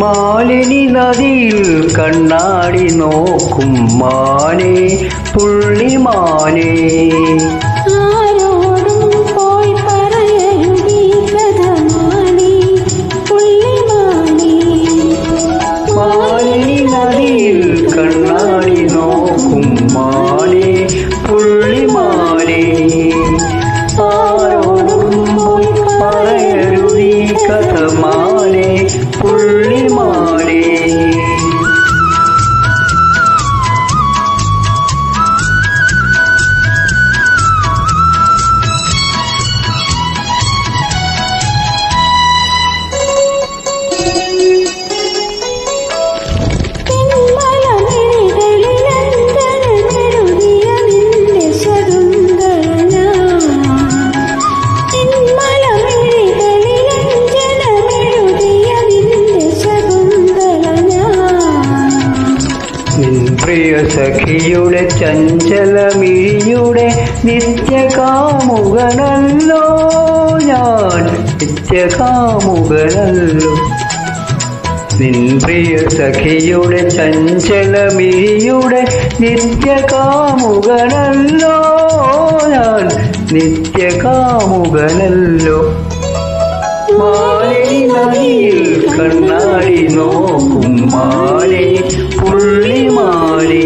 മാലിനി നദിയിൽ കണ്ണാടി നോക്കും മാനേ പുള്ളിമാനേ. മാലിനി നദിയിൽ കണ്ണാടി നോക്കും മാനേ പുള്ളിമാനേ. ആരോടും പോയി പറയരുതീ കഥ മാനേ പുള്ളിമാനേ. പ്രിയ സഖിയുടെ ചഞ്ചലമിഴിയുടെ നിത്യകാമുകനല്ലോ ഞാൻ, നിത്യകാമുകനല്ലോ. നിൻ പ്രിയ സഖിയുടെ ചഞ്ചലമിഴിയുടെ നിത്യകാമുകനല്ലോ ഞാൻ, നിത്യകാമുകനല്ലോ. മാലിനി നദിയിൽ കണ്ണാടി നോക്കും മാനേ പുള്ളിമാനേ.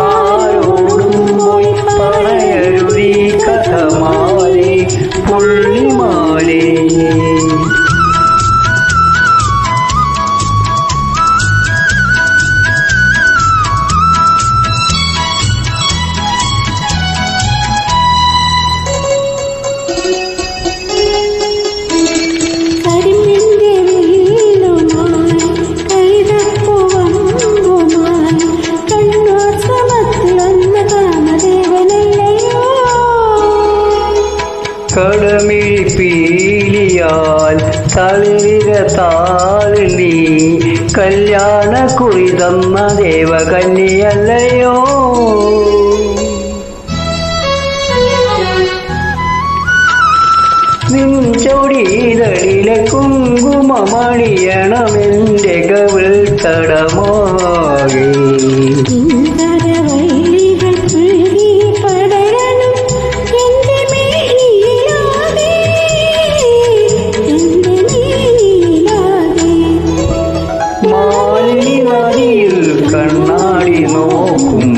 ആരോടും പോയി പറയരുതീ കഥ മാനേ പുള്ളിമാനേ. കടമിഴി പീലിയാൽ തളിരിര താളി കല്യാണ കുറി തന്ന ദേവകന്യയല്ലയോ. നിൻ ചൊടിതളിലെ കുങ്കുമമണിയണമെന്റെ കവിൾ തടമാകെ. മാലിനി നദിയിൽ കണ്ണാടി നോക്കും